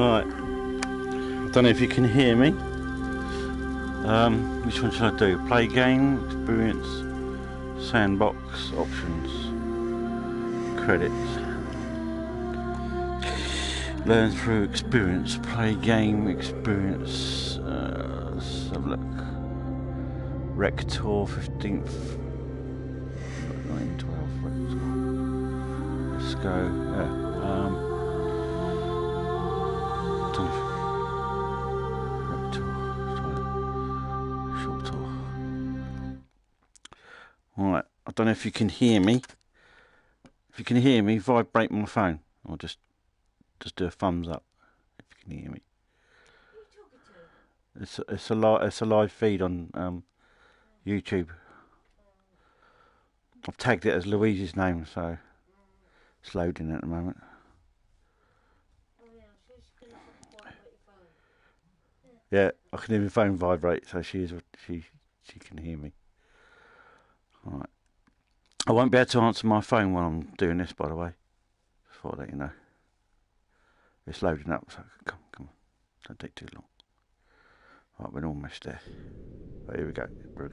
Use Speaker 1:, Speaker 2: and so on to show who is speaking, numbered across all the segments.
Speaker 1: Right. I don't know if you can hear me. Which one should I do? Play game, experience, sandbox, options, credits. Learn through experience, play game, experience. Let's have a look. Rec Tour 15th. 9, 12, let's go. Short tour. Alright, I don't know if you can hear me. If you can hear me, vibrate my phone. Or just do a thumbs up if you can hear me. It's a live feed on YouTube. I've tagged it as Louise's name, so it's loading at the moment. Yeah, I can hear my phone vibrate, so she can hear me. All right. I won't be able to answer my phone while I'm doing this, by the way. Just thought I'd let you know. It's loading up, so come on. Don't take too long. Right, we're almost there. Right, here we go.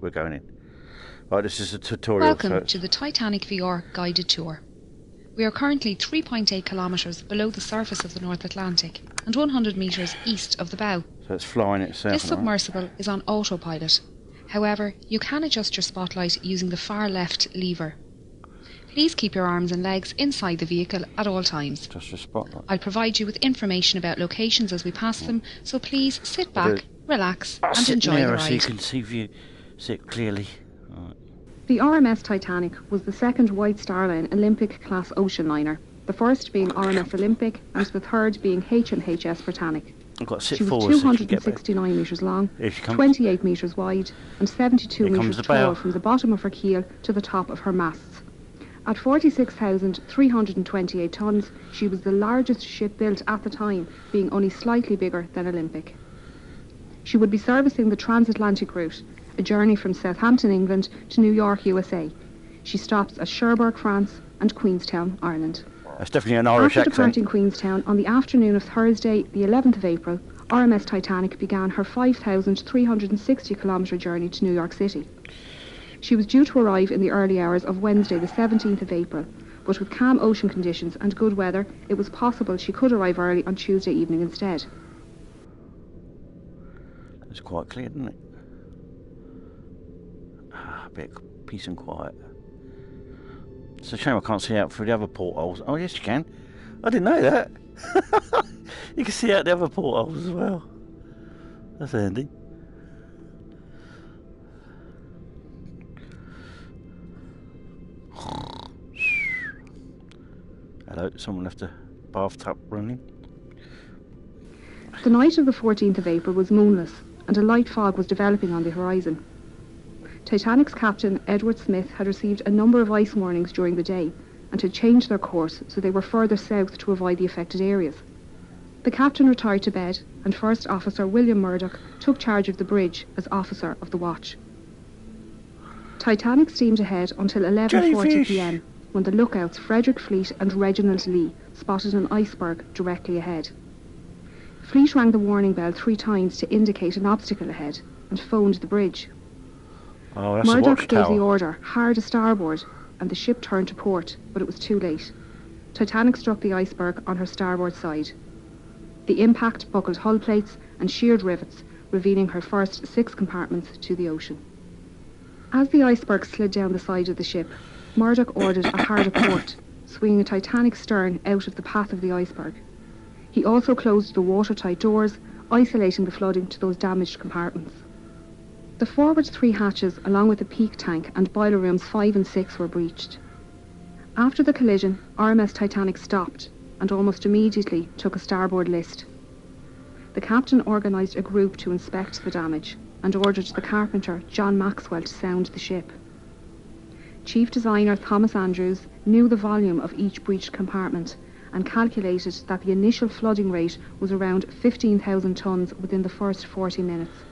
Speaker 1: We're going in. Right, this is a tutorial.
Speaker 2: Welcome to the Titanic VR guided tour. We are currently 3.8 kilometres below the surface of the North Atlantic and 100 metres east of the bow.
Speaker 1: So it's flying itself.
Speaker 2: This submersible is on autopilot. However, you can adjust your spotlight using the far left lever. Please keep your arms and legs inside the vehicle at all times.
Speaker 1: Just your spotlight.
Speaker 2: I'll provide you with information about locations as we pass them, so please sit back, relax and enjoy the ride.
Speaker 1: So you can see it clearly. Right.
Speaker 2: The RMS Titanic was the second White Star Line Olympic-class ocean liner, the first being RMS Olympic and the third being HMHS Britannic.
Speaker 1: I've got to sit
Speaker 2: she was
Speaker 1: forward
Speaker 2: 269 metres long, 28 metres wide and 72 metres tall from the bottom of her keel to the top of her masts. At 46,328 tonnes, she was the largest ship built at the time, being only slightly bigger than Olympic. She would be servicing the transatlantic route, a journey from Southampton, England to New York, USA. She stops at Cherbourg, France and Queenstown, Ireland.
Speaker 1: That's definitely an Irish accent.
Speaker 2: After departing Queenstown on the afternoon of Thursday, the 11th of April, RMS Titanic began her 5,360 kilometre journey to New York City. She was due to arrive in the early hours of Wednesday, the 17th of April, but with calm ocean conditions and good weather, it was possible she could arrive early on Tuesday evening instead.
Speaker 1: It's quite clear, isn't it? A bit of peace and quiet. It's a shame I can't see out through the other portholes. Oh yes you can. I didn't know that. You can see out the other portholes as well. That's handy. Hello, someone left a bathtub running.
Speaker 2: The night of the 14th of April was moonless and a light fog was developing on the horizon. Titanic's captain, Edward Smith, had received a number of ice warnings during the day and had changed their course so they were further south to avoid the affected areas. The captain retired to bed and First Officer William Murdoch took charge of the bridge as officer of the watch. Titanic steamed ahead until 11:40 p.m. when the lookouts Frederick Fleet and Reginald Lee spotted an iceberg directly ahead. Fleet rang the warning bell 3 times to indicate an obstacle ahead and phoned the bridge.
Speaker 1: Oh, that's
Speaker 2: Murdoch gave the order, hard a starboard, and the ship turned to port, but it was too late. Titanic struck the iceberg on her starboard side. The impact buckled hull plates and sheared rivets, revealing her first 6 compartments to the ocean. As the iceberg slid down the side of the ship, Murdoch ordered a hard aport, swinging the Titanic's stern out of the path of the iceberg. He also closed the watertight doors, isolating the flooding to those damaged compartments. The forward 3 hatches, along with the peak tank and boiler rooms 5 and 6, were breached. After the collision, RMS Titanic stopped and almost immediately took a starboard list. The captain organised a group to inspect the damage and ordered the carpenter, John Maxwell, to sound the ship. Chief designer Thomas Andrews knew the volume of each breached compartment and calculated that the initial flooding rate was around 15,000 tonnes within the first 40 minutes.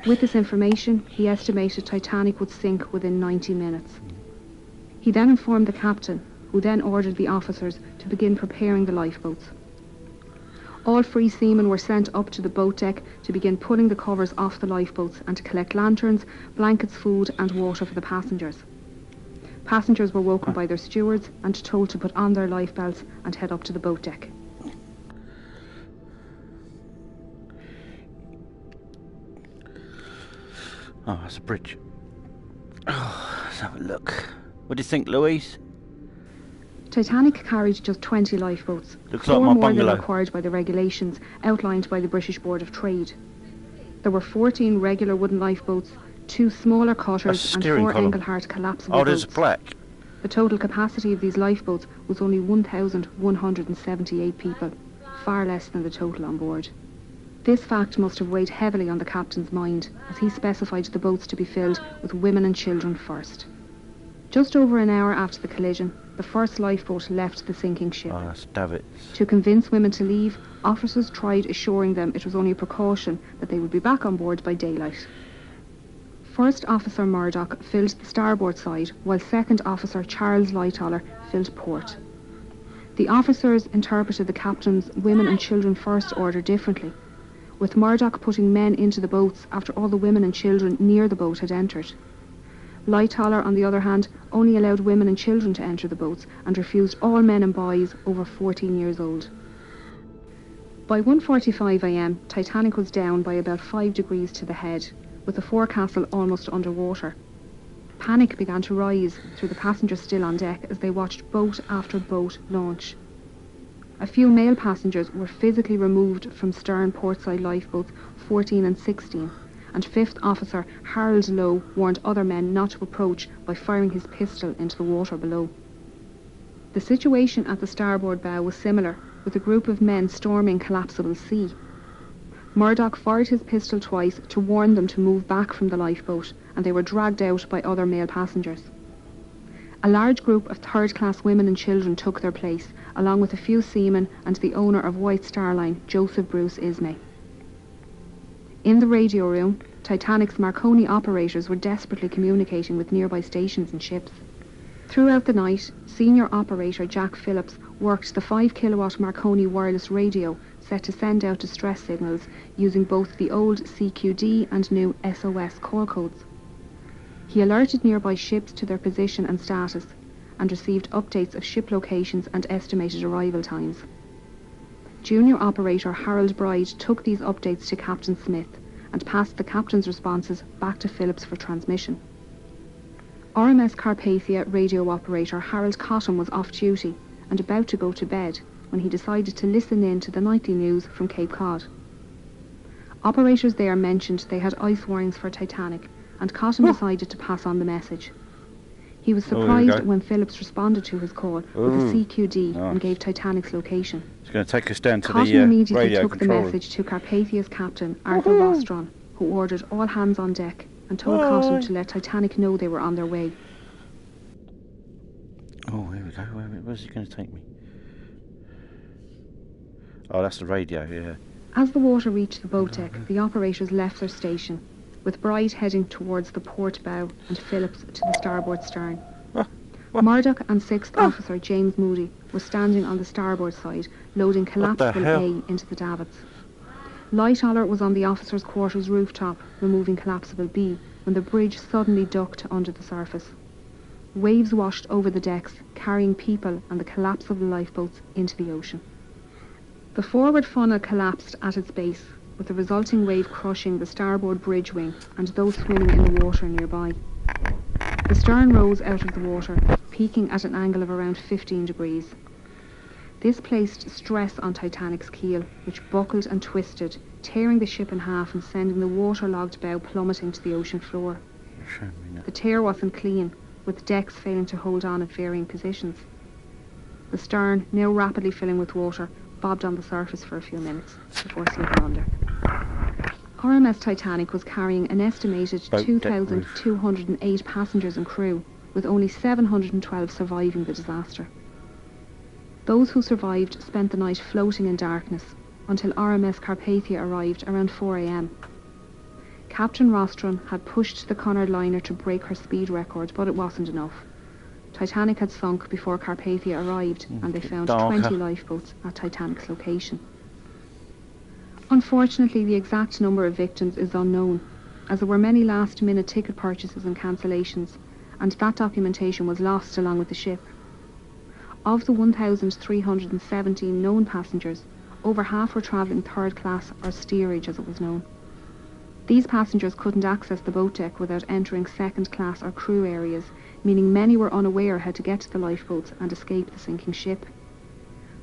Speaker 2: With this information, he estimated Titanic would sink within 90 minutes. He then informed the captain, who then ordered the officers to begin preparing the lifeboats. All free seamen were sent up to the boat deck to begin pulling the covers off the lifeboats and to collect lanterns, blankets, food and water for the passengers. Passengers were woken by their stewards and told to put on their life belts and head up to the boat deck.
Speaker 1: Oh, that's a bridge. Oh, let's have a look. What do you think, Louise?
Speaker 2: Titanic carried just 20 lifeboats,
Speaker 1: Looks
Speaker 2: 4
Speaker 1: like my
Speaker 2: more than
Speaker 1: bungalow.
Speaker 2: required by the regulations outlined by the British Board of Trade. There were 14 regular wooden lifeboats, 2 smaller cutters and 4 Engelhart collapsible
Speaker 1: Oh, there's
Speaker 2: boats.
Speaker 1: black.
Speaker 2: The total capacity of these lifeboats was only 1,178 people, far less than the total on board. This fact must have weighed heavily on the captain's mind, as he specified the boats to be filled with women and children first. Just over an hour after the collision, the first lifeboat left the sinking ship.
Speaker 1: Oh, that's David's.
Speaker 2: To convince women to leave, officers tried assuring them it was only a precaution, that they would be back on board by daylight. First Officer Murdoch filled the starboard side, while Second Officer Charles Lightoller filled port. The officers interpreted the captain's women and children first order differently, with Murdoch putting men into the boats after all the women and children near the boat had entered. Lightoller, on the other hand, only allowed women and children to enter the boats and refused all men and boys over 14 years old. By 1:45 a.m, Titanic was down by about 5 degrees to the head, with the forecastle almost underwater. Panic began to rise through the passengers still on deck as they watched boat after boat launch. A few male passengers were physically removed from stern portside lifeboats 14 and 16, and 5th Officer Harold Lowe warned other men not to approach by firing his pistol into the water below. The situation at the starboard bow was similar, with a group of men storming collapsible sea. Murdoch fired his pistol twice to warn them to move back from the lifeboat, and they were dragged out by other male passengers. A large group of third-class women and children took their place, along with a few seamen and the owner of White Star Line, Joseph Bruce Ismay. In the radio room, Titanic's Marconi operators were desperately communicating with nearby stations and ships. Throughout the night, senior operator Jack Phillips worked the 5-kilowatt Marconi wireless radio set to send out distress signals using both the old CQD and new SOS call codes. He alerted nearby ships to their position and status, and received updates of ship locations and estimated arrival times. Junior operator Harold Bride took these updates to Captain Smith and passed the captain's responses back to Phillips for transmission. RMS Carpathia radio operator Harold Cotton was off duty and about to go to bed when he decided to listen in to the nightly news from Cape Cod. Operators there mentioned they had ice warnings for Titanic, and Cotton decided to pass on the message. He was surprised when Phillips responded to his call with a CQD and gave Titanic's location.
Speaker 1: It's going to take us down to
Speaker 2: Cotton
Speaker 1: the
Speaker 2: immediately
Speaker 1: radio
Speaker 2: took
Speaker 1: control
Speaker 2: the message to Carpathia's captain, Arthur Rostron, who ordered all hands on deck and told Cotton to let Titanic know they were on their way.
Speaker 1: Oh, here we go. Where's he going to take me? Oh, that's the radio, yeah.
Speaker 2: As the water reached the boat deck, the operators left their station, with Bride heading towards the port bow and Phillips to the starboard stern. Murdoch and 6th Officer James Moody were standing on the starboard side, loading collapsible A into the davits. Lightoller was on the officers' quarters rooftop, removing collapsible B, when the bridge suddenly ducked under the surface. Waves washed over the decks, carrying people and the collapsible lifeboats into the ocean. The forward funnel collapsed at its base, with the resulting wave crushing the starboard bridge wing and those swimming in the water nearby. The stern rose out of the water, peaking at an angle of around 15 degrees. This placed stress on Titanic's keel, which buckled and twisted, tearing the ship in half and sending the waterlogged bow plummeting to the ocean floor. The tear wasn't clean, with decks failing to hold on at varying positions. The stern, now rapidly filling with water, bobbed on the surface for a few minutes before slipping under. RMS Titanic was carrying an estimated 2,208 passengers and crew, with only 712 surviving the disaster. Those who survived spent the night floating in darkness until RMS Carpathia arrived around 4 a.m. Captain Rostron had pushed the Cunard liner to break her speed record, but it wasn't enough. Titanic had sunk before Carpathia arrived, and they found 20 lifeboats at Titanic's location. Unfortunately, the exact number of victims is unknown, as there were many last-minute ticket purchases and cancellations, and that documentation was lost along with the ship. Of the 1,317 known passengers, over half were travelling third class or steerage as it was known. These passengers couldn't access the boat deck without entering second class or crew areas, meaning many were unaware how to get to the lifeboats and escape the sinking ship.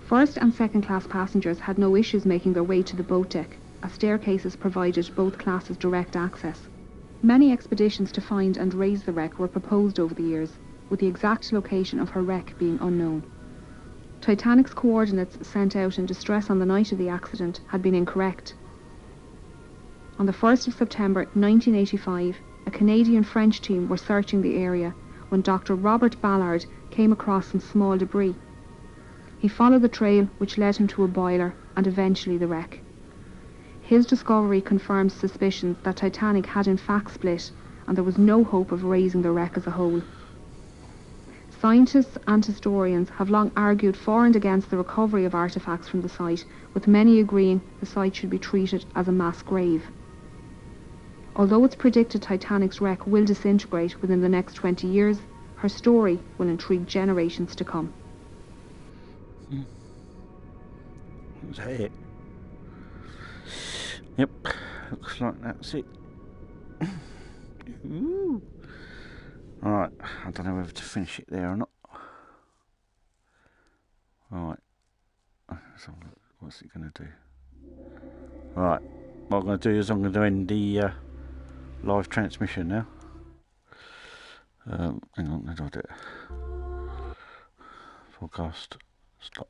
Speaker 2: First and second class passengers had no issues making their way to the boat deck, as staircases provided both classes direct access. Many expeditions to find and raise the wreck were proposed over the years, with the exact location of her wreck being unknown. Titanic's coordinates sent out in distress on the night of the accident had been incorrect. On the 1st of September 1985, a Canadian-French team were searching the area when Dr. Robert Ballard came across some small debris. He followed the trail which led him to a boiler and eventually the wreck. His discovery confirmed suspicions that Titanic had in fact split and there was no hope of raising the wreck as a whole. Scientists and historians have long argued for and against the recovery of artefacts from the site, with many agreeing the site should be treated as a mass grave. Although it's predicted Titanic's wreck will disintegrate within the next 20 years, her story will intrigue generations to come.
Speaker 1: Is that it? Yep, looks like that's it. Ooh. Alright, I don't know whether to finish it there or not. Alright, so what's it going to do? Right, what I'm going to do is I'm going to end the live transmission now. Hang on, how do I do it? Forecast, stop.